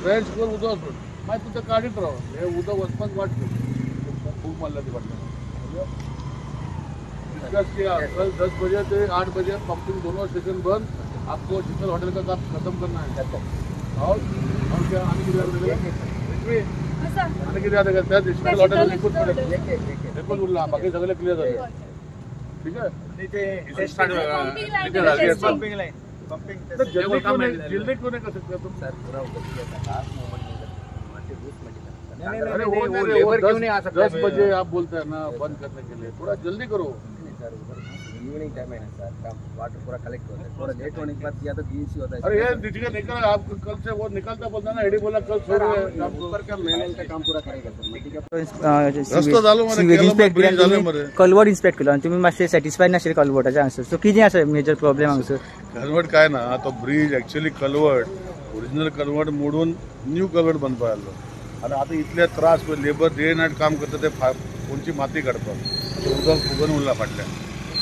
trench कर उदक सोड मागीर तूं तें काडीत राव हे उदक वचपाक वाट खूब मारला ती फाटल्यान डिस्कस किया कल 10 बजे से 8 बजे पंपिंग दोनों स्टेशन बंद आपको शीतल होटल का काम खत्म करना है और क्या आने की जरूरत है आने की जरूरत है त्या शीतल हॉटेल लिखून पडेल लिखून बोलला बाकी सगळे क्लियर झाले ठीक है इथे स्टार्ट पंपिंग लाइन पंपिंग जल्दी क्यों नहीं कर सकते तुम सर पूरा अरे वो लेबर क्यों नहीं आ सकता 10 बजे आप बोलते हैं ना बंद करने के लिए थोड़ा जल्दी करो सर इवनिंग टाइम है ना सर काम वाटर पूरा कलेक्ट होता है थोड़ा लेट होने के बाद किया तो बीएससी होता है अरे यार ठीक है निकल आप कल से वो निकलता बोलता ना एडी बोला कल छोड़ ऊपर का मेन का काम पूरा करेगा सर रस्तो झालो मला कलवड इन्स्पेक्ट केलो आणि तुम्ही मातशे सॅटिस्फाईड नाशिल्ले कलवडाच्या हांगसर सो कितें आसा मेजर प्रॉब्लेम हांगसर कलवड काय ना तो ब्रिज एक्चुअली कलवड ओरिजिनल कलवड मोडून न्यू कलवड बनपा आलो आणि आता इतले त्रास लेबर डे नाईट काम करता ते कोणची माती काडपाक उदक फुगून उरला फाटल्यान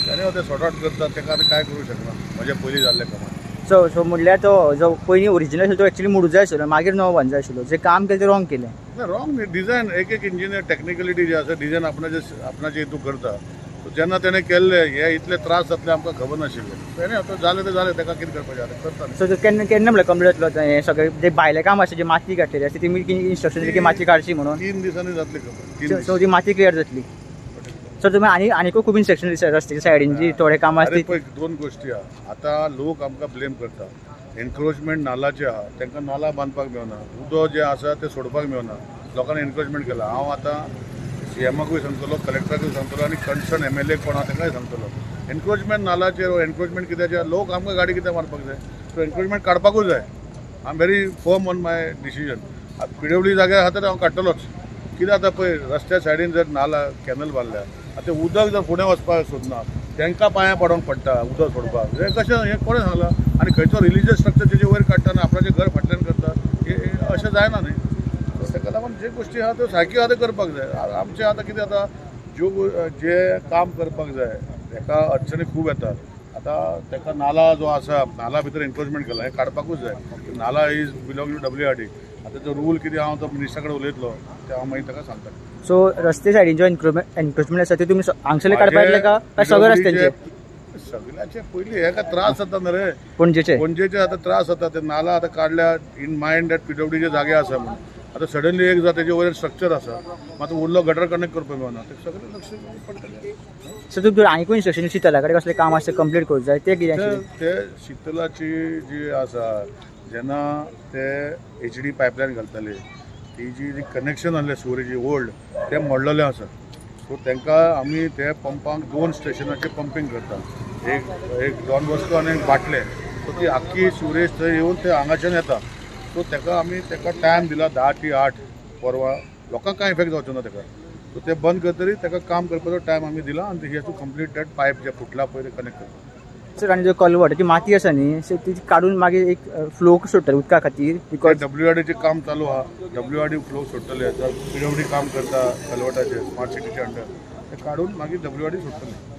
त्याने ते सॉर्ट आउट करतात ते काय करू शकना म्हणजे पयलीं जाल्ले कामां सो म्हणल्यार तो जो पयलीं ओरिजिनल आशिल्लो तो एक्चुअली मोडूं जाय आशिल्लो मागीर नवो बांदूं जाय आशिल्लो जे काम केलें ते रॉंग केलें रॉंग न्ही डिझायन एक इंजिनियर टेक्निकलिटी जे आसा डिझायन आपणाचे हितून करता जेन्ना तेणें केल्ले हे इतले त्रास जातले आमकां खबर नाशिल्ले तेणें आतां जालें ते जालें ताका कितें करपाचें आतां करता सो केन्ना केन्ना म्हणल्यार कंप्लीट जातलो हें सगळें जे भायलें काम आसा जे माती काडटली आसा तेमी इन्स्ट्रक्शन दिली की माती काडची म्हणून 3 दिसांनी जातली खबर सो ती माती क्लियर जातली सो तुम्ही आनीकूय खूब इन्स्ट्रक्शन दिसता रस्त्याच्या सायडीन जी थोडे काम आसता पळय दोन गोश्टी आहा आतां लोक आमकां ब्लेम करता एनक्रोचमेंट नालाचे आहा तांकां नाला बांदपाक मेळना उदक जे आसा तें सोडपाक मेळना लोकांनी एनक्रोचमेंट केला हांव आतां सीएमाकूय सांगतलो कलेक्टराकूय सांगतलो आनी कन्सर्न MLA कोण आहा तांकांय सांगतलो एनक्रोचमेंट नालाचेर एनक्रोचमेंट कित्याचेर लोक आमकां गाडी कित्याक मारपाक जाय सो एनक्रोचमेंट काडपाकूच जाय I am very firm on my decision PWD जाग्यार आहा तर हांव काडटलोच कित्याक आतां पळय रस्त्या सायडीन जर नाला कॅनल बांदल्या आतां उदक जर फुडें वचपाक सोदना तांकां पांयां पडोवंक पडटा उदक सोडपाक हें कशें हें कोणें सांगलां आनी खंयचो रिलिजियस स्ट्रक्चर तेजे वयर काडटा आनी आपणाचें घर फाटल्यान करता अशें जायना न्ही ताका लागून जे गोश्टी आहा त्यो सारक्यो आतां करपाक जाय आमचें आतां कितें जाता जे काम करपाक जाय ताका अडचणी खूब येतात आतां ताका नाला जो आसा नाला भितर एनक्रोचमेंट केला हें काडपाकूच जाय नाला इज बिलोंग टू WRD आतां तो रूल कितें हांव तो मिनिस्टरा कडेन उलयतलो ते हांव मागीर ताका सांगता सो रस्ते सायडीन जो एनक्रोचमेंट आसा ते तुमी हांगसरले काडपाक येतले का सगळे रस्त्यांचे सगळ्याचे पयलीं हेका त्रास जाता न्ही रे पणजेचे आतां त्रास जाता ते नाला आतां काडल्या इन मायंड दॅट PWD जागे आसा म्हणून आतां सडनली एक जाता तेजे वयर स्ट्रक्चर आसा मात उरलो गटर कनेक्ट करपाक मेळना ते सगळे लक्ष पडटलें सो तुमी आनीकूय इन्स्ट्रक्शन शीतला कडेन कसलें काम आसा कंप्लीट करूंक जाय ते कितें ते शीतलाची जी आसा जेन्ना ते HD पायपलायन घालताले ती जी कनेक्शन आहलें सुरेजी ओल्ड ते मोडलेलें आसा सो तांकां आमी ते पंपांक 2 स्टेशनाचेर पंपींग करता एक डॉन बॉस्को आनी एक बाटले सो ती आख्खी सुरेश थंय येवन ते हांगाच्यान येता सो ताका टायम दिला 10 ते 8 परवा लोकांक कांय इफेक्ट जावचो ना ताका सो ते बंद करतरी ताका काम करपाचो टायम आमी दिला आनी ही टू कंप्लीट दॅट पायप जे फुटला पळय कनेक्ट करता सर आनी जो कलवड ती माती आसा न्ही सो ती काडून मागीर एक फ्लो सोडटले उदका खातीर बिकॉज WRD काम चालू आहा WRD फ्लो सोडटले PWD काम करता कलवटाचेर स्मार्ट सिटीचे अंडर ते काडून मागीर WRD सोडटले